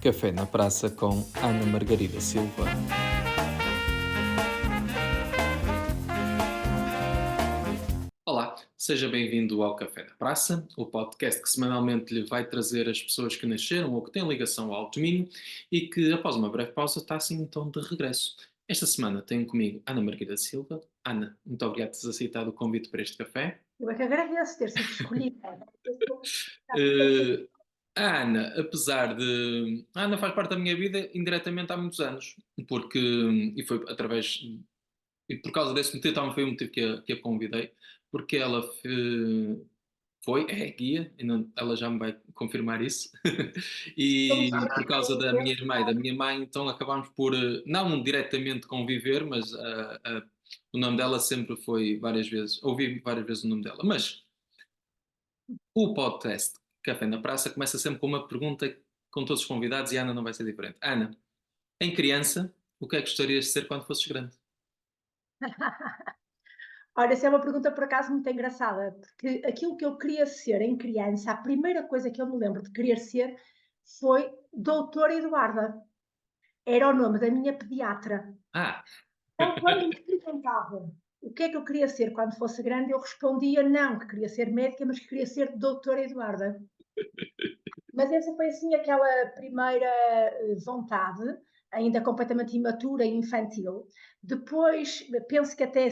Café na Praça com Ana Margarida Silva. Olá, seja bem-vindo ao Café na Praça, o podcast que semanalmente lhe vai trazer as pessoas que nasceram ou que têm ligação ao Alto Minho e que, após uma breve pausa, está assim então de regresso. Esta semana tenho comigo Ana Margarida Silva. Ana, muito obrigado por teres aceitado o convite para este café. Eu é que agradeço ter sido escolhida. Eu estou está super feliz. Eh, a Ana, apesar de. A Ana faz parte da minha vida indiretamente há muitos anos, porque. E foi através. E por causa desse motivo também foi o motivo que a convidei, porque ela foi, é guia, e ela já me vai confirmar isso. Somos E por causa da minha parentes, irmã e da minha mãe, então acabámos por, não diretamente conviver, mas o nome dela sempre foi várias vezes, ouvi várias vezes o nome dela. Mas o podcast Café na Praça começa sempre com uma pergunta com todos os convidados e a Ana não vai ser diferente. Ana, em criança, o que é que gostarias de ser quando fosses grande? olha, essa é uma pergunta por acaso muito engraçada, porque aquilo que eu queria ser em criança, a primeira coisa que eu me lembro de querer ser foi Doutora Eduarda. Era o nome da minha pediatra. Ah, Então, quando me perguntavam o que é que eu queria ser quando fosse grande, eu respondia não, que queria ser médica, mas que queria ser Doutora Eduarda. Mas essa foi assim aquela primeira vontade, ainda completamente imatura e infantil. Depois, penso que até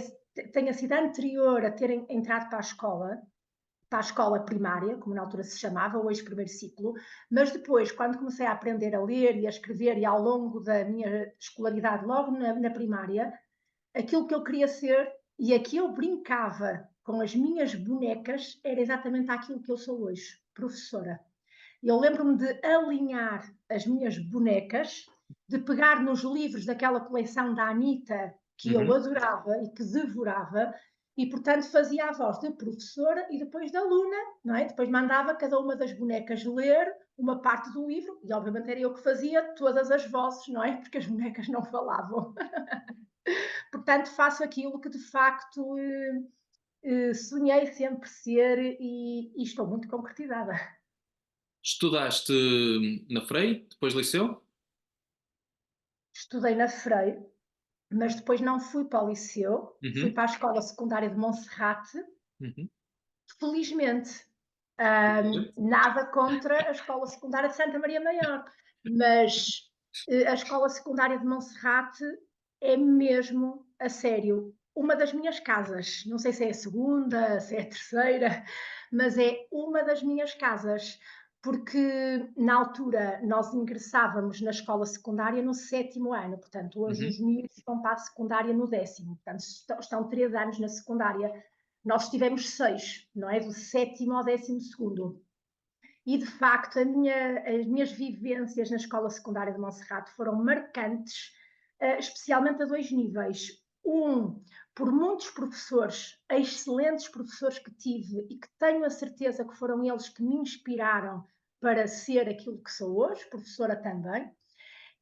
tenha sido anterior a terem entrado para a escola primária, como na altura se chamava, hoje primeiro ciclo, mas depois, quando comecei a aprender a ler e a escrever, e ao longo da minha escolaridade, logo na primária, aquilo que eu queria ser e aqui eu brincava com as minhas bonecas era exatamente aquilo que eu sou hoje, professora. Eu lembro-me de alinhar as minhas bonecas, de pegar nos livros daquela coleção da Anitta, que eu uhum. adorava e que devorava, e portanto fazia a voz de professora e depois de aluna, não é? Depois mandava cada uma das bonecas ler uma parte do livro, e obviamente era eu que fazia todas as vozes, não é? Porque as bonecas não falavam. Portanto, faço aquilo que de facto sonhei sempre ser e estou muito concretizada. Estudaste na Frei, depois liceu? Estudei na Freire, mas depois não fui para o liceu, fui Uhum, para a escola secundária de Monserrate, uhum. felizmente. Nada contra a escola secundária de Santa Maria Maior, mas a escola secundária de Monserrate é mesmo, a sério, uma das minhas casas. Não sei se é a segunda, se é a terceira, mas é uma das minhas casas, porque na altura nós ingressávamos na escola secundária no sétimo ano, portanto, hoje Uhum. os miúdos vão para a secundária no décimo, portanto, estão 3 anos na secundária. Nós tivemos 6, não é? Do sétimo ao 12º. E, de facto, as minhas vivências na escola secundária de Monserrate foram marcantes, especialmente a 2 níveis. Por muitos professores, excelentes professores que tive e que tenho a certeza que foram eles que me inspiraram para ser aquilo que sou hoje, professora também.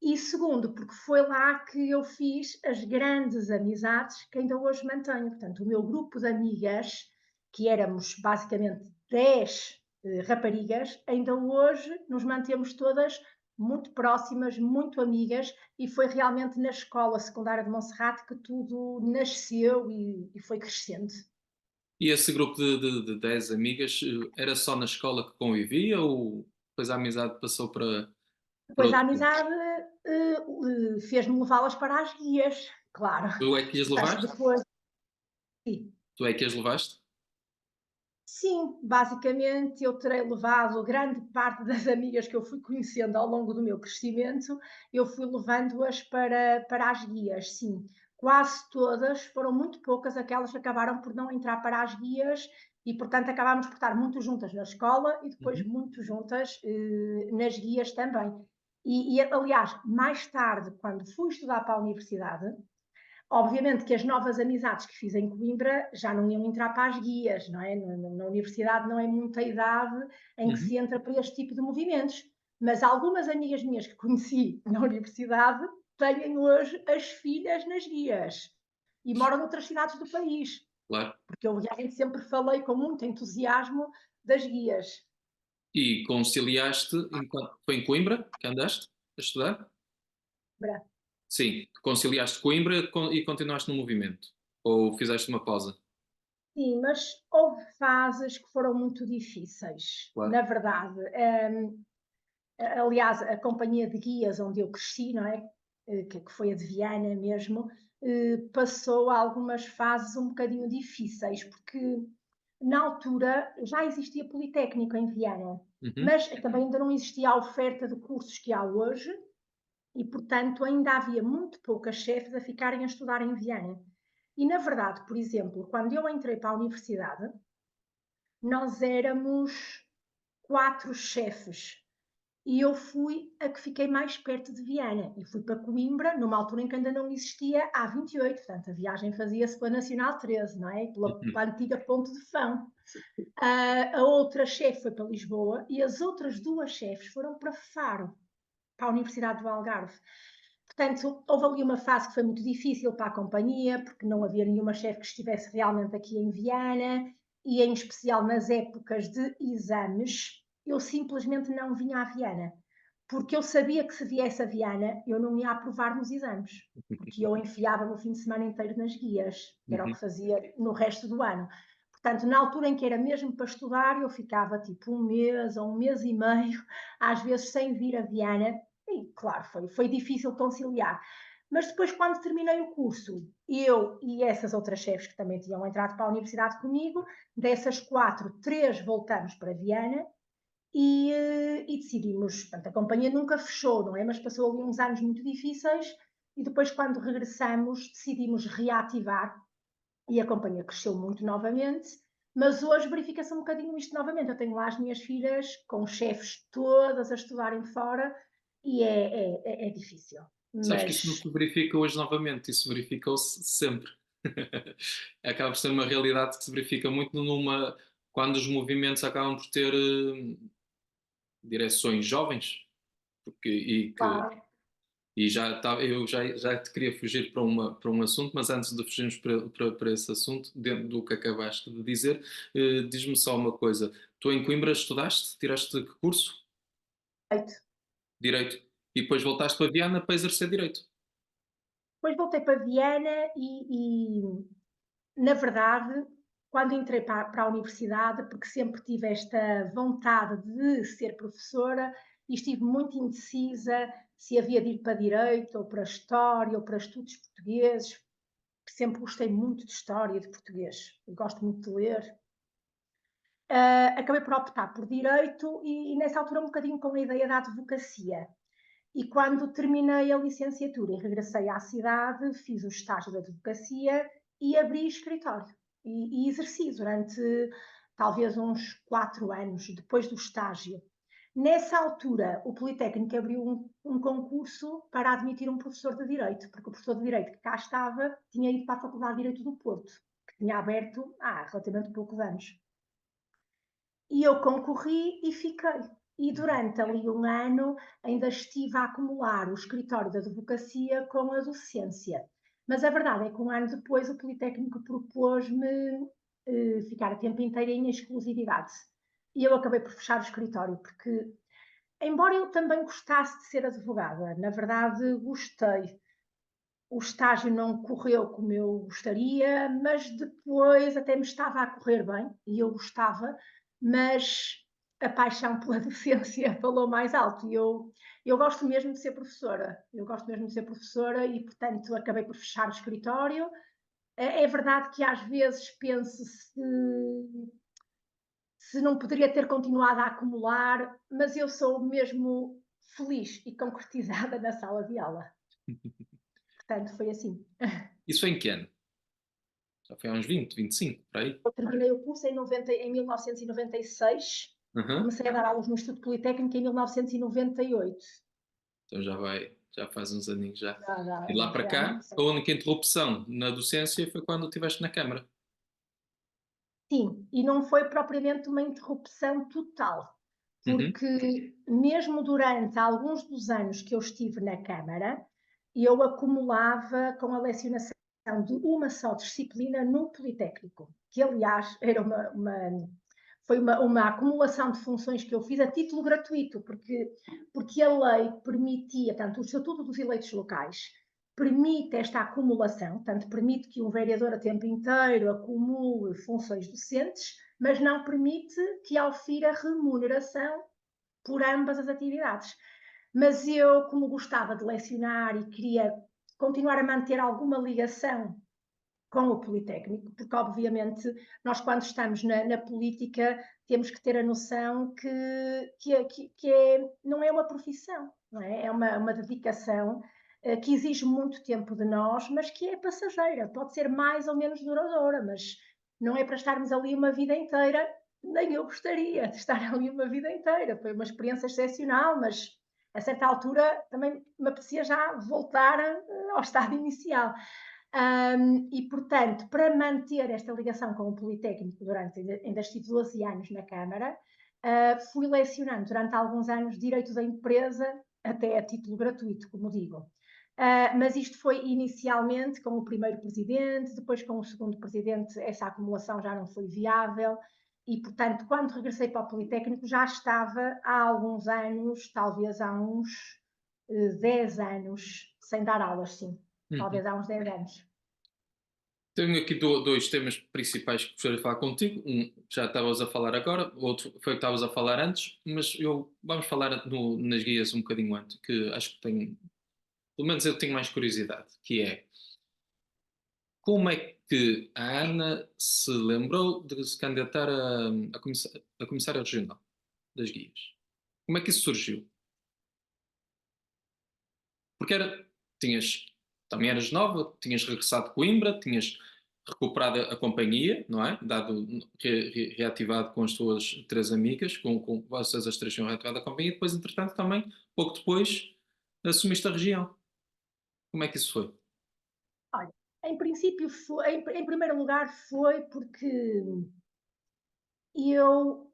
E segundo, porque foi lá que eu fiz as grandes amizades que ainda hoje mantenho. Portanto, o meu grupo de amigas, que éramos basicamente 10 raparigas, ainda hoje nos mantemos todas muito próximas, muito amigas, e foi realmente na escola secundária de Monserrate que tudo nasceu e foi crescendo. E esse grupo de 10 amigas, era só na escola que convivia ou depois a amizade passou para Depois a outro mundo? amizade fez-me levá-las para as guias, claro. Tu é que as Portanto, levaste? depois, sim. Tu é que as levaste? Sim, basicamente eu terei levado grande parte das amigas que eu fui conhecendo ao longo do meu crescimento, eu fui levando-as para as guias, sim. Quase todas, foram muito poucas aquelas que acabaram por não entrar para as guias e, portanto, acabámos por estar muito juntas na escola e depois Uhum. muito juntas nas guias também. Aliás, mais tarde, quando fui estudar para a universidade, obviamente que as novas amizades que fiz em Coimbra já não iam entrar para as guias, não é? Na universidade não é muita idade em que Uhum. se entra para este tipo de movimentos. Mas algumas amigas minhas que conheci na universidade têm hoje as filhas nas guias e moram noutras cidades do país, Claro. porque eu realmente sempre falei com muito entusiasmo das guias. E conciliaste, enquanto foi em Coimbra que andaste? a estudar? Bra. Sim, conciliaste Coimbra e continuaste no movimento? Ou fizeste uma pausa? Sim, mas houve fases que foram muito difíceis, Claro. na verdade. Aliás, a companhia de guias onde eu cresci, não é? Que foi a de Viana mesmo, passou algumas fases um bocadinho difíceis, porque na altura já existia Politécnico em Viana, Uhum. mas também ainda não existia a oferta de cursos que há hoje, e, portanto, ainda havia muito poucas chefes a ficarem a estudar em Viana. E, na verdade, por exemplo, quando eu entrei para a universidade, nós éramos 4 chefes. E eu fui a que fiquei mais perto de Viana. E fui para Coimbra, numa altura em que ainda não existia a A28. Portanto, a viagem fazia-se pela Nacional 13, não é? Pela antiga Ponte de Fão. A outra chefe foi para Lisboa e as outras 2 chefes foram para Faro, para a Universidade do Algarve. Portanto, houve ali uma fase que foi muito difícil para a companhia, porque não havia nenhuma chefe que estivesse realmente aqui em Viana, e em especial nas épocas de exames, eu simplesmente não vinha à Viana, porque eu sabia que se viesse a Viana, eu não ia aprovar nos exames, porque eu enfiava-me o fim de semana inteiro nas guias, que era o Uhum. que fazia no resto do ano. Portanto, na altura em que era mesmo para estudar, eu ficava tipo 1 mês ou 1 mês e meio, às vezes sem vir a Viana, e, claro, foi difícil conciliar. Mas depois, quando terminei o curso, eu e essas outras chefes que também tinham entrado para a universidade comigo, dessas 4, 3 voltamos para Viana e decidimos. Portanto, a companhia nunca fechou, não é? Mas passou ali uns anos muito difíceis e depois, quando regressamos, decidimos reativar e a companhia cresceu muito novamente. Mas hoje verifica-se um bocadinho isto novamente. Eu tenho lá as minhas filhas com chefes todas a estudarem fora e é difícil. Sabes que isso não Mas, se verifica hoje novamente, isso verificou-se sempre. Acaba por ser uma realidade que se verifica muito quando os movimentos acabam por ter direções jovens, claro, e eu já te queria fugir para um assunto, mas antes de fugirmos para esse assunto, dentro do que acabaste de dizer, diz-me só uma coisa. Tu em Coimbra estudaste? Tiraste que curso? feito. Direito. E depois voltaste para Viana para exercer direito. Depois voltei para Viena na verdade, quando entrei para a universidade, porque sempre tive esta vontade de ser professora e estive muito indecisa se havia de ir para Direito, ou para História, ou para Estudos Portugueses, sempre gostei muito de História e de Português, gosto muito de ler. Acabei por optar por Direito e nessa altura um bocadinho com a ideia da advocacia. E quando terminei a licenciatura e regressei à cidade, fiz o estágio de advocacia e abri escritório. E exerci durante talvez uns 4 anos depois do estágio. Nessa altura, o Politécnico abriu um concurso para admitir um professor de Direito, porque o professor de Direito que cá estava tinha ido para a Faculdade de Direito do Porto, que tinha aberto há relativamente poucos anos. E eu concorri e fiquei. E durante ali um ano ainda estive a acumular o escritório de advocacia com a docência. Mas a verdade é que um ano depois o Politécnico propôs-me ficar a tempo inteiro em exclusividade. E eu acabei por fechar o escritório, porque, embora eu também gostasse de ser advogada, na verdade gostei. O estágio não correu como eu gostaria, mas depois até me estava a correr bem e eu gostava, mas a paixão pela docência falou mais alto e eu gosto mesmo de ser professora. Eu gosto mesmo de ser professora e, portanto, acabei por fechar o escritório. É verdade que às vezes penso se não poderia ter continuado a acumular, mas eu sou mesmo feliz e concretizada na sala de aula. Portanto, foi assim. Isso foi em que ano? Já foi há uns 20, 25, por aí? Eu terminei o curso em 1996, Uhum. comecei a dar aulas no Instituto Politécnico em 1998. Então já faz uns aninhos já. Já E de lá para foi há cá, muito a tempo. única interrupção na docência foi quando estiveste na Câmara. Sim, e não foi propriamente uma interrupção total, Uhum. porque mesmo durante alguns dos anos que eu estive na Câmara, eu acumulava com a lecionação de uma só disciplina no Politécnico, que aliás era foi uma acumulação de funções que eu fiz a título gratuito, porque a lei permitia, tanto o Estatuto dos Eleitos Locais permite esta acumulação, tanto permite que um vereador a tempo inteiro acumule funções docentes, mas não permite que aufira remuneração por ambas as atividades. Mas eu, como gostava de lecionar e queria continuar a manter alguma ligação com o Politécnico, porque obviamente nós quando estamos na política temos que ter a noção que não é uma profissão, não é? É uma dedicação que exige muito tempo de nós, mas que é passageira, pode ser mais ou menos duradoura, mas não é para estarmos ali uma vida inteira, nem eu gostaria de estar ali uma vida inteira, foi uma experiência excepcional, mas a certa altura também me apetecia já voltar ao estado inicial. E, portanto, para manter esta ligação com o Politécnico durante, ainda estive 12 anos na Câmara, fui lecionando durante alguns anos Direito da Empresa, até a título gratuito, como digo. Mas isto foi inicialmente com o primeiro presidente, depois com o segundo presidente essa acumulação já não foi viável e, portanto, quando regressei para o Politécnico já estava há alguns anos, talvez há uns 10 anos, sem dar aulas, sim. Talvez há uns 10 anos. Tenho aqui dois temas principais que gostaria de falar contigo. Um já estavas a falar agora, o outro foi o que estavas a falar antes, mas vamos falar nas guias um bocadinho antes, que acho que tenho, pelo menos eu tenho mais curiosidade, que é como é que a Ana se lembrou de se candidatar a comissária regional das guias? Como é que isso surgiu? Porque também eras nova, tinhas regressado de Coimbra, tinhas recuperado a companhia, não é? Reativado com as tuas três amigas, com vocês as três tinham reativado a companhia, e depois, entretanto, também, pouco depois, assumiste a região. Como é que isso foi? Olha, em princípio, em primeiro lugar, foi porque eu,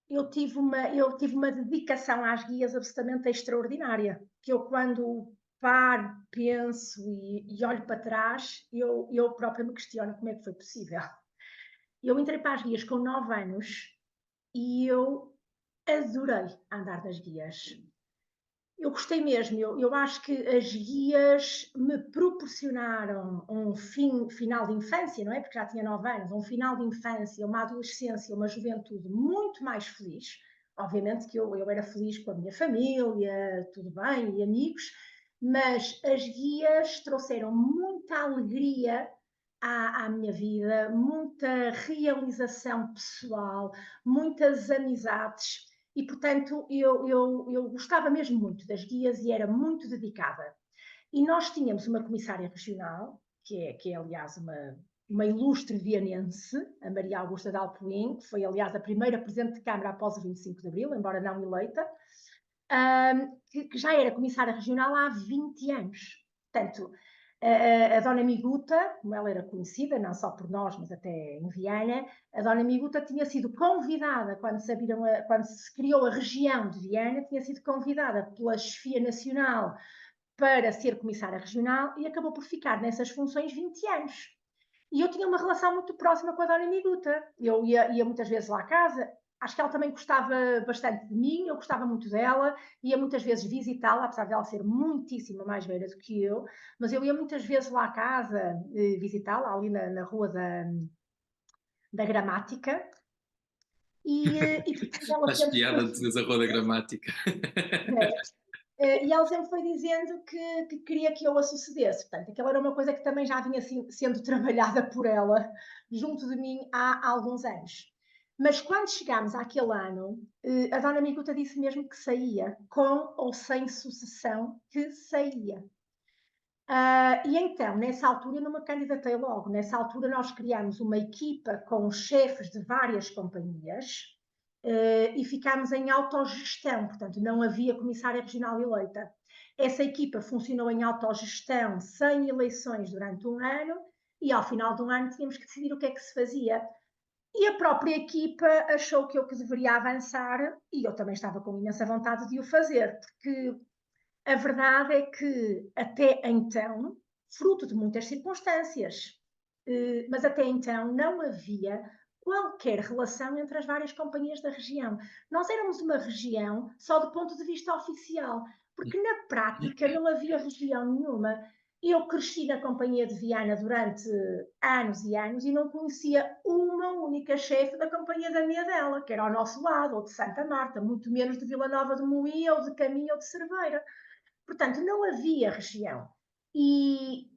eu tive uma dedicação às guias absolutamente extraordinária. Que eu, quando paro, penso e olho para trás, eu própria me questiono como é que foi possível. Eu entrei para as guias com 9 anos e eu adorei andar nas guias. Eu gostei mesmo, eu acho que as guias me proporcionaram um final de infância, não é? Porque já tinha 9 anos, um final de infância, uma adolescência, uma juventude muito mais feliz. Obviamente que eu era feliz com a minha família, tudo bem, e amigos, mas as guias trouxeram muita alegria à minha vida, muita realização pessoal, muitas amizades. E, portanto, eu gostava mesmo muito das guias e era muito dedicada. E nós tínhamos uma comissária regional, que é aliás, uma ilustre vianense, a Maria Augusta de Alpoim, que foi, aliás, a primeira Presidente de Câmara após o 25 de Abril, embora não eleita, que já era comissária regional há 20 anos. Portanto, a Dona Miguta, como ela era conhecida, não só por nós, mas até em Viana, a Dona Miguta tinha sido convidada, quando se criou a região de Viana, tinha sido convidada pela chefia nacional para ser comissária regional e acabou por ficar nessas funções 20 anos. E eu tinha uma relação muito próxima com a Dona Miguta. Eu ia muitas vezes lá à casa. Acho que ela também gostava bastante de mim, eu gostava muito dela, ia muitas vezes visitá-la, apesar de ela ser muitíssimo mais velha do que eu, mas eu ia muitas vezes lá à casa visitá-la, ali na rua da Gramática, e ela Acho sempre foi piada de dizer a roda gramática. E ela sempre foi dizendo que queria que eu a sucedesse. Portanto, aquela era uma coisa que também já vinha sendo trabalhada por ela junto de mim há alguns anos. Mas quando chegámos àquele ano, a Dona Miguta disse mesmo que saía, com ou sem sucessão, que saía. E então, nessa altura, eu não me candidatei logo. Nessa altura, nós criámos uma equipa com chefes de várias companhias e ficámos em autogestão, portanto, não havia comissária regional eleita. Essa equipa funcionou em autogestão, sem eleições durante um ano, e ao final de um ano tínhamos que decidir o que é que se fazia. E a própria equipa achou que eu que deveria avançar, e eu também estava com imensa vontade de o fazer, porque a verdade é que até então, fruto de muitas circunstâncias, mas até então não havia qualquer relação entre as várias companhias da região. Nós éramos uma região só do ponto de vista oficial, porque na prática não havia região nenhuma. Eu cresci na companhia de Viana durante anos e anos e não conhecia uma única chefe da companhia da Miadela, que era ao nosso lado, ou de Santa Marta, muito menos de Vila Nova de Moinho, ou de Caminho, ou de Cerveira. Portanto, não havia região. E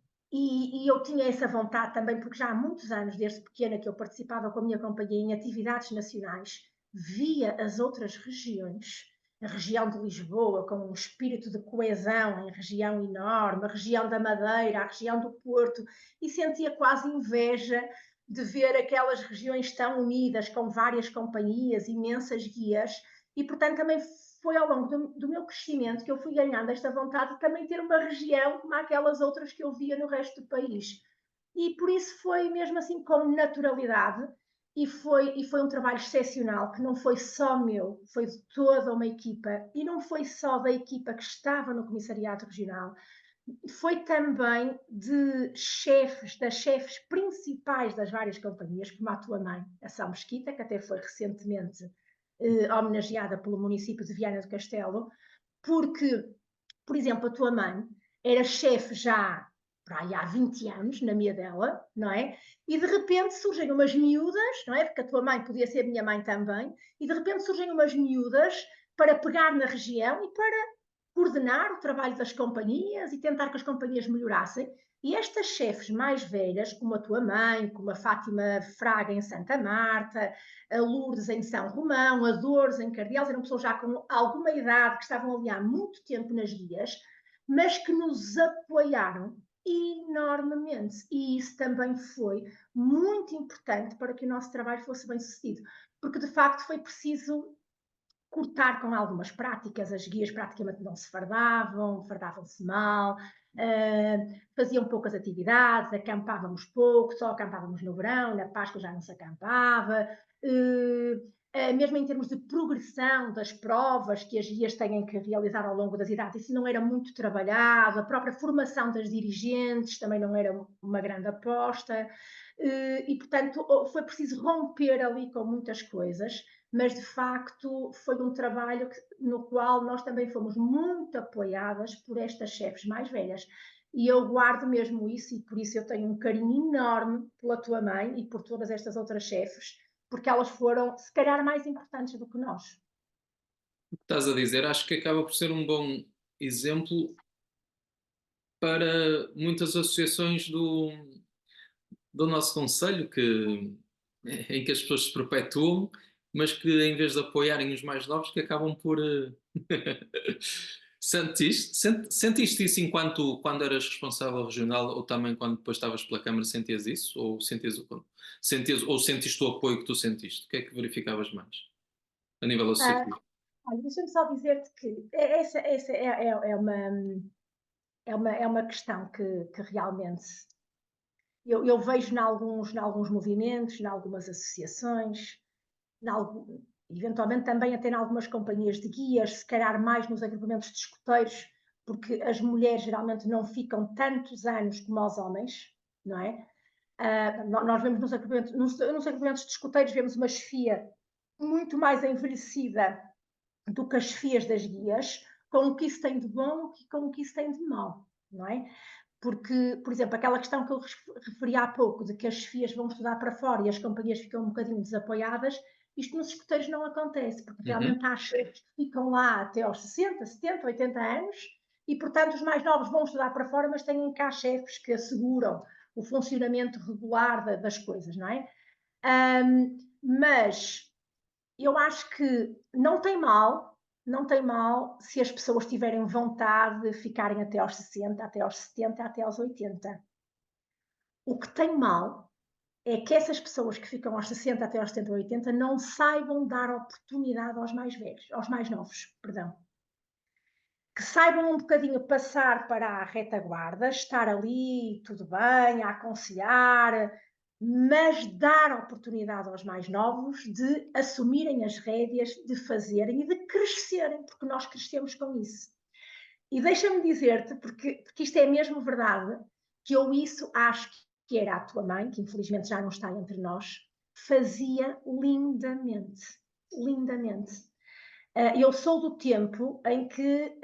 eu tinha essa vontade também, porque já há muitos anos, desde pequena, que eu participava com a minha companhia em atividades nacionais, via as outras regiões, a região de Lisboa, com um espírito de coesão, em região enorme, a região da Madeira, a região do Porto, e sentia quase inveja de ver aquelas regiões tão unidas, com várias companhias, imensas guias, e portanto também foi ao longo do meu crescimento que eu fui ganhando esta vontade de também ter uma região como aquelas outras que eu via no resto do país. E por isso foi mesmo assim com naturalidade e foi um trabalho excepcional, que não foi só meu, foi de toda uma equipa, e não foi só da equipa que estava no Comissariado Regional, foi também de chefes, das chefes principais das várias companhias, como a tua mãe, a São Mesquita, que até foi recentemente homenageada pelo município de Viana do Castelo, porque, por exemplo, a tua mãe era chefe já para aí há 20 anos, na minha dela, não é? E de repente surgem umas miúdas, não é? Porque a tua mãe podia ser minha mãe também, e de repente surgem umas miúdas para pegar na região e para coordenar o trabalho das companhias e tentar que as companhias melhorassem. E estas chefes mais velhas, como a tua mãe, como a Fátima Fraga em Santa Marta, a Lourdes em São Romão, a Dores em Cardielos, eram pessoas já com alguma idade, que estavam ali há muito tempo nas guias, mas que nos apoiaram enormemente. E isso também foi muito importante para que o nosso trabalho fosse bem sucedido, porque de facto foi preciso cortar com algumas práticas, as guias praticamente não se fardavam, fardavam-se mal, faziam poucas atividades, acampávamos pouco, só acampávamos no verão, na Páscoa já não se acampava, mesmo em termos de progressão das provas que as guias têm que realizar ao longo das idades, isso não era muito trabalhado, a própria formação das dirigentes também não era uma grande aposta, e portanto foi preciso romper ali com muitas coisas, mas de facto foi um trabalho no qual nós também fomos muito apoiadas por estas chefes mais velhas. E eu guardo mesmo isso, e por isso eu tenho um carinho enorme pela tua mãe e por todas estas outras chefes, porque elas foram, se calhar, mais importantes do que nós. O que estás a dizer, acho que acaba por ser um bom exemplo para muitas associações do nosso conselho, em que as pessoas se perpetuam, mas que em vez de apoiarem os mais novos, que acabam por. Sentiste isso enquanto quando eras responsável regional, ou também quando depois estavas pela Câmara, sentias isso? Ou sentiste o apoio que tu sentiste? O que é que verificavas mais a nível associativo? Olha, deixa-me só dizer-te que essa é uma questão que realmente eu vejo em alguns movimentos, em algumas associações, eventualmente também até em algumas companhias de guias, se calhar mais nos agrupamentos de escuteiros, porque as mulheres geralmente não ficam tantos anos como os homens, não é? Nós vemos nos agrupamentos de escuteiros, vemos uma chefia muito mais envelhecida do que as chefias das guias, com o que isso tem de bom e com o que isso tem de mau, não é? Porque, por exemplo, aquela questão que eu referi há pouco, de que as chefias vão estudar para fora e as companhias ficam um bocadinho desapoiadas, isto nos escuteiros não acontece, porque realmente há chefes que ficam lá até aos 60, 70, 80 anos, e portanto os mais novos vão estudar para fora, mas têm cá chefes que asseguram o funcionamento regular das coisas, não é? Mas eu acho que não tem mal se as pessoas tiverem vontade de ficarem até aos 60, até aos 70, até aos 80. O que tem mal é que essas pessoas que ficam aos 60, até aos 70, 80 não saibam dar oportunidade aos mais velhos, aos mais novos, perdão. Que saibam um bocadinho passar para a retaguarda, estar ali, tudo bem, a aconselhar, mas dar oportunidade aos mais novos de assumirem as rédeas, de fazerem e de crescerem, porque nós crescemos com isso. E deixa-me dizer-te, porque isto é mesmo verdade, que eu isso acho que era a tua mãe, que infelizmente já não está entre nós, fazia lindamente, lindamente. Eu sou do tempo em que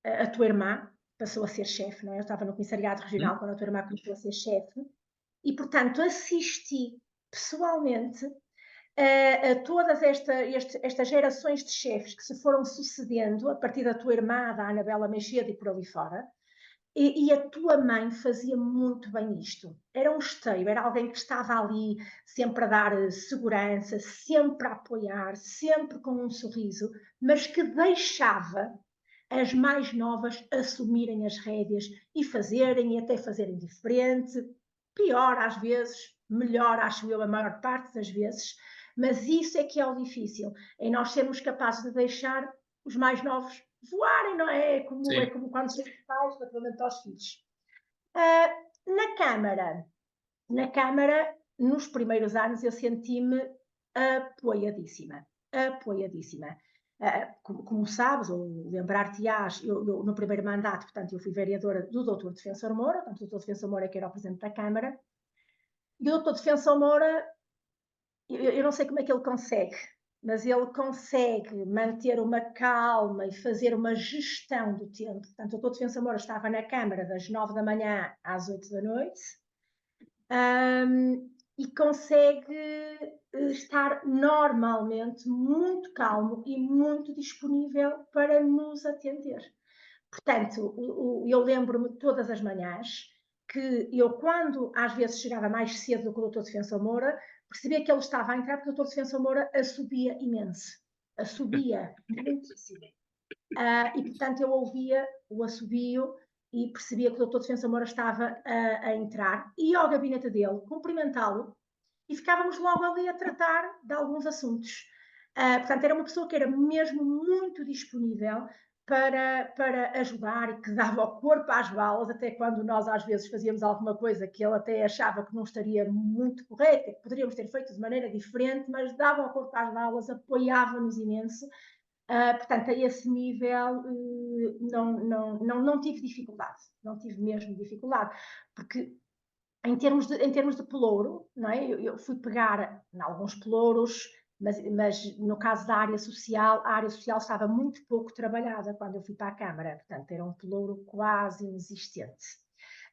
a tua irmã passou a ser chefe, não é? Eu estava no comissariado regional Hum? quando a tua irmã começou a ser chefe, e portanto assisti pessoalmente a todas estas gerações de chefes que se foram sucedendo a partir da tua irmã, da Anabela Mexia e por ali fora. E a tua mãe fazia muito bem isto. Era um esteio, era alguém que estava ali sempre a dar segurança, sempre a apoiar, sempre com um sorriso, mas que deixava as mais novas assumirem as rédeas e fazerem, e até fazerem diferente, pior às vezes, melhor acho eu a maior parte das vezes, mas isso é que é o difícil, é nós sermos capazes de deixar os mais novos voarem, não é? É Sim. como quando somos pais relativamente aos filhos. Uh, na Câmara, na Câmara, nos primeiros anos, eu senti-me apoiadíssima, apoiadíssima. Como sabes, ou lembrar-te-ás, eu, no primeiro mandato, portanto, eu fui vereadora do Dr. Defensor Moura, portanto, o Dr. Defensor Moura que era o Presidente da Câmara, e o Dr. Defensor Moura, eu não sei como é que ele consegue, mas ele consegue manter uma calma e fazer uma gestão do tempo. Portanto, o Dr. Defensor Moura estava na Câmara das 9 da manhã às 8 da noite, e consegue estar normalmente muito calmo e muito disponível para nos atender. Portanto, eu lembro-me todas as manhãs que eu, quando às vezes chegava mais cedo do que o doutor Defensor Moura, percebia que ele estava a entrar porque o doutor Defensor Moura assobia imenso. Assobia muitíssimo. E, portanto, eu ouvia o assobio e percebia que o doutor Defensor Moura estava a entrar, ia ao gabinete dele, cumprimentá-lo, e ficávamos logo ali a tratar de alguns assuntos. Portanto, era uma pessoa que era mesmo muito disponível para ajudar e que dava o corpo às balas, até quando nós às vezes fazíamos alguma coisa que ele até achava que não estaria muito correta, que poderíamos ter feito de maneira diferente, mas dava o corpo às balas, apoiava-nos imenso. Portanto, a esse nível não tive dificuldade, não tive mesmo dificuldade, porque em termos de pelouro, não é? Eu fui pegar em alguns pelouros, mas no caso da área social, a área social estava muito pouco trabalhada quando eu fui para a Câmara, portanto era um pelouro quase inexistente.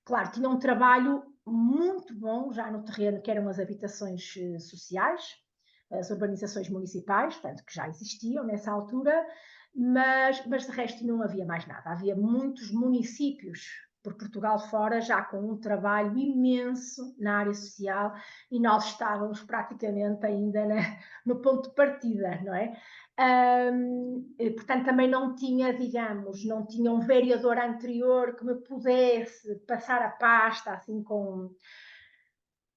Claro, tinha um trabalho muito bom já no terreno, que eram as habitações sociais, as urbanizações municipais, portanto, que já existiam nessa altura, mas de resto não havia mais nada. Havia muitos municípios por Portugal fora, já com um trabalho imenso na área social, e nós estávamos praticamente ainda no ponto de partida, não é? Portanto, também não tinha, digamos, não tinha um vereador anterior que me pudesse passar a pasta, assim, com...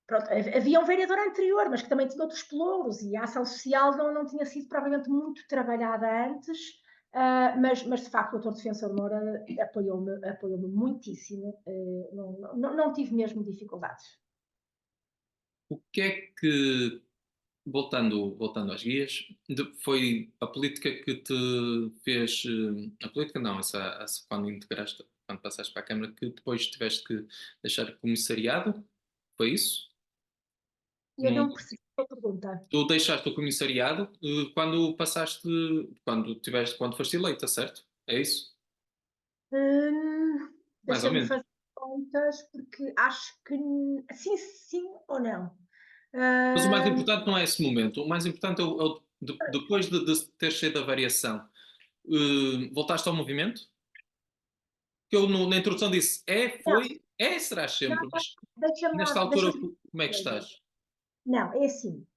Pronto, havia um vereador anterior, mas que também tinha outros pelouros, e a ação social não tinha sido provavelmente muito trabalhada antes, mas de facto o doutor Defensor Moura apoiou-me muitíssimo, não tive mesmo dificuldades. O que é que, voltando às guias, foi a política que te fez, a política não, quando integraste, quando passaste para a Câmara, que depois tiveste que deixar o comissariado? Foi isso? Eu Não, não percebi a pergunta. tu deixaste o comissariado quando passaste, quando foste eleita, certo? É isso? Hum, Mais ou Deixa-me menos. fazer contas, porque acho que sim ou não. Mas o mais Hum, importante não é esse momento. O mais importante depois de ter saído da variação, voltaste ao movimento? Que eu na introdução disse não, será não, sempre, mas deixa-me nesta lá, altura deixa-me como é que coisa. estás? Não, é assim.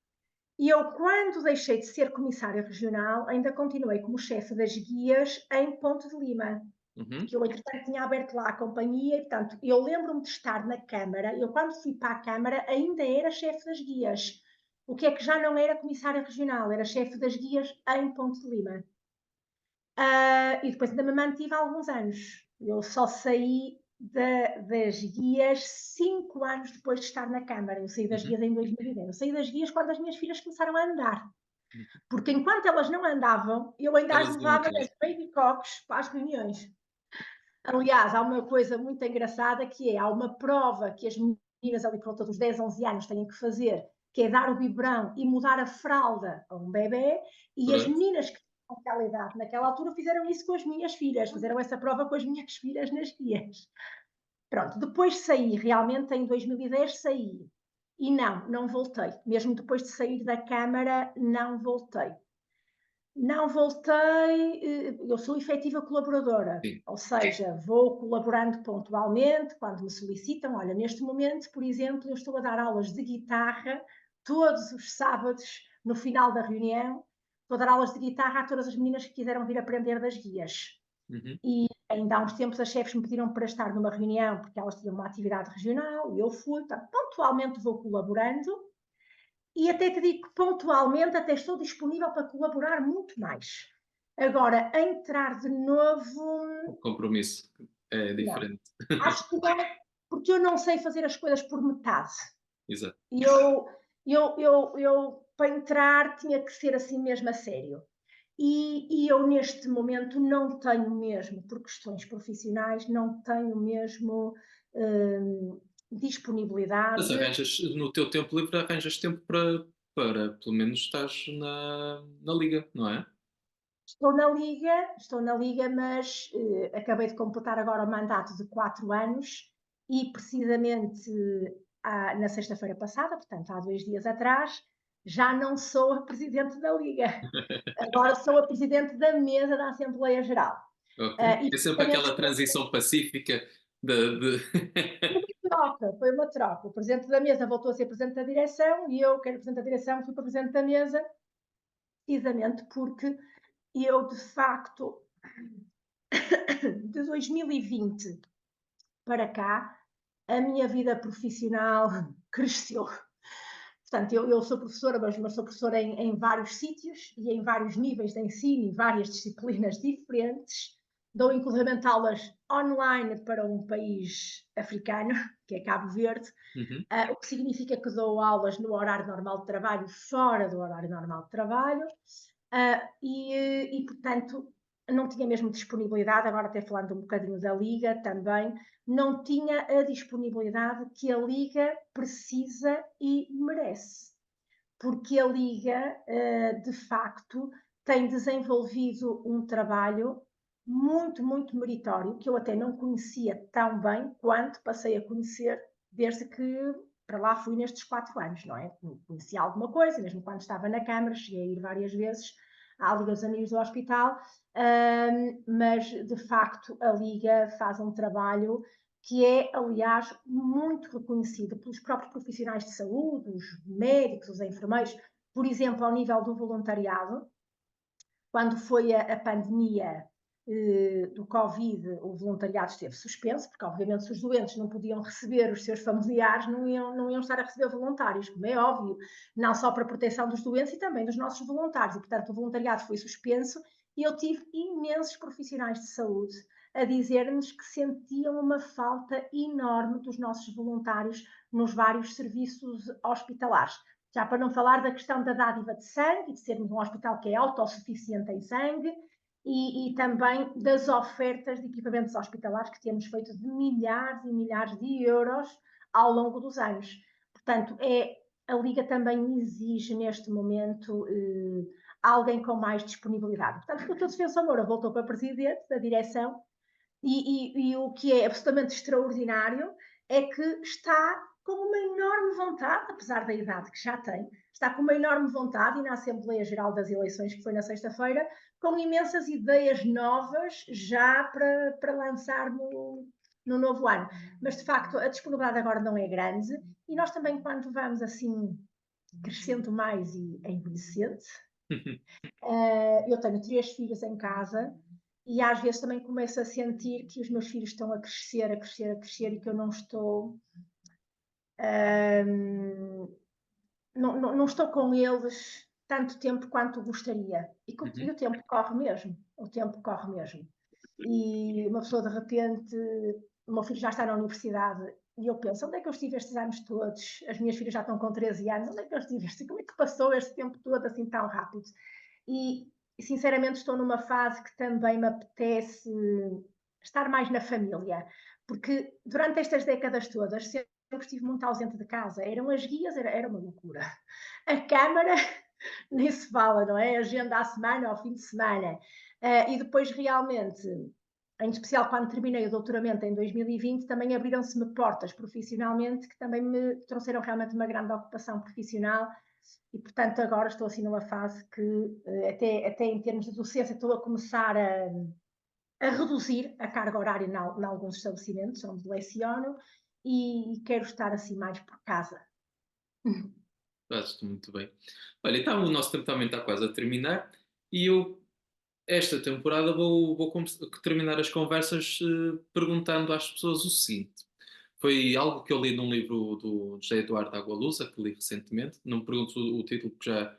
Eu, quando deixei de ser comissária regional, ainda continuei como chefe das guias em Ponte de Lima, Uhum. porque eu, entretanto, tinha aberto lá a companhia e, portanto, eu lembro-me de estar na Câmara. Eu, quando fui para a Câmara, ainda era chefe das guias. O que é que já não era comissária regional, era chefe das guias em Ponte de Lima. E depois ainda me mantive há alguns anos. Eu só saí das guias 5 anos depois de estar na Câmara. Eu saí das Uhum. guias em 2010. Eu saí das guias quando as minhas filhas começaram a andar. Porque enquanto elas não andavam, eu ainda as Elas iam levava atrás. nas baby cocks para as reuniões. Aliás, há uma coisa muito engraçada que é, há uma prova que as meninas ali por volta dos 10, 11 anos têm que fazer, que é dar o biberão e mudar a fralda a um bebê, e as Pronto. meninas que tinham aquela idade, naquela altura, fizeram isso com as minhas filhas, fizeram essa prova com as minhas filhas nas guias. Pronto, depois saí, realmente em 2010 saí. E não voltei. Mesmo depois de sair da Câmara, não voltei. Não voltei, eu sou efetiva colaboradora, Sim. ou seja, vou colaborando pontualmente quando me solicitam. Olha, neste momento, por exemplo, eu estou a dar aulas de guitarra todos os sábados, no final da reunião, estou a dar aulas de guitarra a todas as meninas que quiseram vir aprender das guias. Uhum. E ainda há uns tempos as chefes me pediram para estar numa reunião, porque elas tinham uma atividade regional, e eu fui, portanto, pontualmente vou colaborando, e até te digo que pontualmente até estou disponível para colaborar muito mais. Agora, entrar de novo, O compromisso é não. diferente. Acho que não, porque eu não sei fazer as coisas por metade. Exato. E eu, para entrar, tinha que ser assim mesmo a sério. E eu, neste momento, não tenho mesmo, por questões profissionais, não tenho mesmo Mas disponibilidade. arranjas, no teu tempo livre, arranjas tempo para pelo menos estás na liga, não é? Estou na Liga, mas acabei de completar agora o mandato de 4 anos e precisamente na sexta-feira passada, portanto há 2 dias atrás, já não sou a Presidente da Liga. Agora sou a Presidente da mesa da Assembleia Geral. Ok. E É sempre precisamente aquela transição pacífica de... foi uma troca. O Presidente da mesa voltou a ser Presidente da direção e eu, que era Presidente da direção, fui para Presidente da mesa, precisamente porque eu, de facto, de 2020 para cá, a minha vida profissional cresceu. Portanto, eu sou professora, mas sou professora em vários sítios e em vários níveis de ensino e várias disciplinas diferentes. Dou inclusivamente aulas online para um país africano, que é Cabo Verde, Uhum. o que significa que dou aulas no horário normal de trabalho, fora do horário normal de trabalho, portanto, não tinha mesmo disponibilidade, agora até falando um bocadinho da Liga também, não tinha a disponibilidade que a Liga precisa e merece. Porque a Liga, de facto, tem desenvolvido um trabalho muito, muito meritório, que eu até não conhecia tão bem quanto passei a conhecer desde que para lá fui nestes 4 anos, não é? Conhecia alguma coisa, mesmo quando estava na Câmara, cheguei a ir várias vezes à Liga dos Amigos do Hospital, mas de facto a Liga faz um trabalho que é, aliás, muito reconhecido pelos próprios profissionais de saúde, os médicos, os enfermeiros, por exemplo, ao nível do voluntariado, quando foi a pandemia do Covid, o voluntariado esteve suspenso, porque obviamente se os doentes não podiam receber os seus familiares, não iam estar a receber voluntários, como é óbvio, não só para a proteção dos doentes e também dos nossos voluntários, e portanto o voluntariado foi suspenso, e eu tive imensos profissionais de saúde a dizer-nos que sentiam uma falta enorme dos nossos voluntários nos vários serviços hospitalares. Já para não falar da questão da dádiva de sangue, de sermos um hospital que é autossuficiente em sangue, e também das ofertas de equipamentos hospitalares que temos feito de milhares e milhares de euros ao longo dos anos. Portanto, a Liga também exige neste momento alguém com mais disponibilidade. Portanto, o Dr. Defensor Moura voltou para presidente da direção e o que é absolutamente extraordinário é que está com uma enorme vontade, apesar da idade que já tem, está com uma enorme vontade, e na Assembleia Geral das Eleições, que foi na sexta-feira, com imensas ideias novas já para lançar no novo ano. Mas, de facto, a disponibilidade agora não é grande, e nós também, quando vamos assim crescendo mais e envelhecendo, eu tenho 3 filhos em casa, e às vezes também começo a sentir que os meus filhos estão a crescer, a crescer, a crescer, e que eu não estou não estou com eles tanto tempo quanto gostaria. E o tempo corre mesmo. O tempo corre mesmo. E uma pessoa, de repente, o meu filho já está na universidade e eu penso, onde é que eu estive estes anos todos? As minhas filhas já estão com 13 anos, onde é que eu estive? Como é que passou este tempo todo assim tão rápido? E, sinceramente, estou numa fase que também me apetece estar mais na família. Porque durante estas décadas todas, estive muito ausente de casa. Eram as guias, era uma loucura. A câmara, nem se fala, não é? Agenda à semana, ao fim de semana. E depois, realmente, em especial quando terminei o doutoramento em 2020, também abriram-se-me portas profissionalmente que também me trouxeram realmente uma grande ocupação profissional. E, portanto, agora estou assim numa fase que, até em termos de docência, estou a começar a reduzir a carga horária em alguns estabelecimentos onde leciono e quero estar assim mais por casa. Fazes-te muito bem. Olha, então o nosso tempo também está quase a terminar e eu, esta temporada, vou terminar as conversas perguntando às pessoas o seguinte. Foi algo que eu li num livro do José Eduardo Agualusa, que li recentemente. Não me pergunto o título, porque já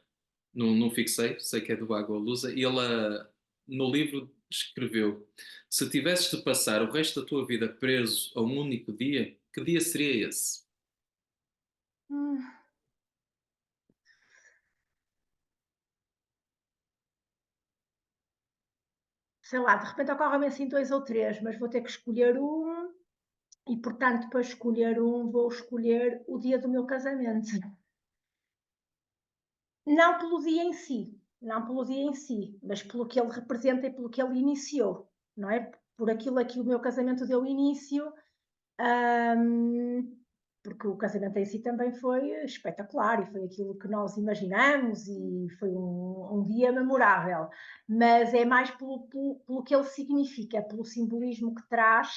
não fixei, sei que é do Agualusa. E ele, no livro, escreveu: se tivesses de passar o resto da tua vida preso a um único dia, que dia seria esse? Hum, sei lá, de repente ocorrem assim 2 ou 3, mas vou ter que escolher um e, portanto, para escolher um, vou escolher o dia do meu casamento. Não pelo dia em si, não pelo dia em si, mas pelo que ele representa e pelo que ele iniciou, não é? Por aquilo a que o meu casamento deu início, porque o casamento em si também foi espetacular e foi aquilo que nós imaginamos e foi um dia memorável, mas é mais pelo que ele significa, pelo simbolismo que traz,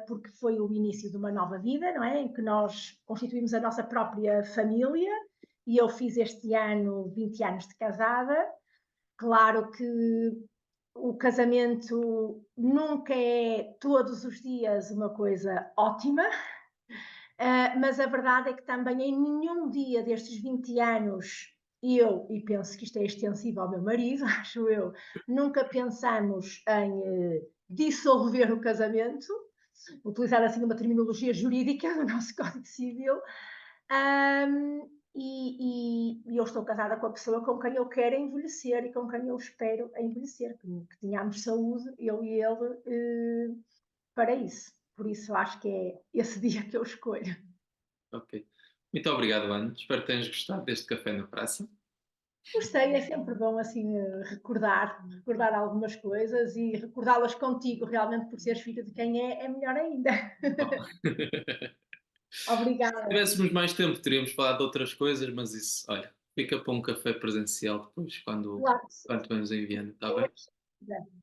porque foi o início de uma nova vida, não é? Em que nós constituímos a nossa própria família e eu fiz este ano 20 anos de casada. Claro que o casamento nunca é todos os dias uma coisa ótima, mas a verdade é que também em nenhum dia destes 20 anos eu, e penso que isto é extensível ao meu marido, acho eu, nunca pensamos em dissolver o casamento, utilizar assim uma terminologia jurídica do nosso Código Civil. E eu estou casada com a pessoa com quem eu quero envelhecer e com quem eu espero envelhecer, que tenhamos saúde, eu e ele, para isso. Por isso acho que é esse dia que eu escolho. Ok. Muito obrigado, Ana. Espero que tenhas gostado deste café na praça. Gostei, é sempre bom assim recordar algumas coisas e recordá-las contigo, realmente por seres filho de quem é melhor ainda. Se Obrigada. tivéssemos mais tempo, teríamos falado de outras coisas, mas isso, olha, fica para um café presencial depois, Claro que sim. quando estivermos em Viena, está bem?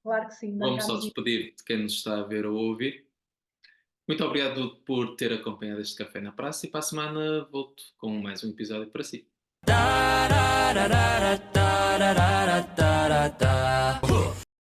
Claro que sim, Vamos só marcamos isso. despedir de quem nos está a ver ou a ouvir. Muito obrigado por ter acompanhado este café na praça e para a semana volto com mais um episódio para si. Da da da da da da da da da da.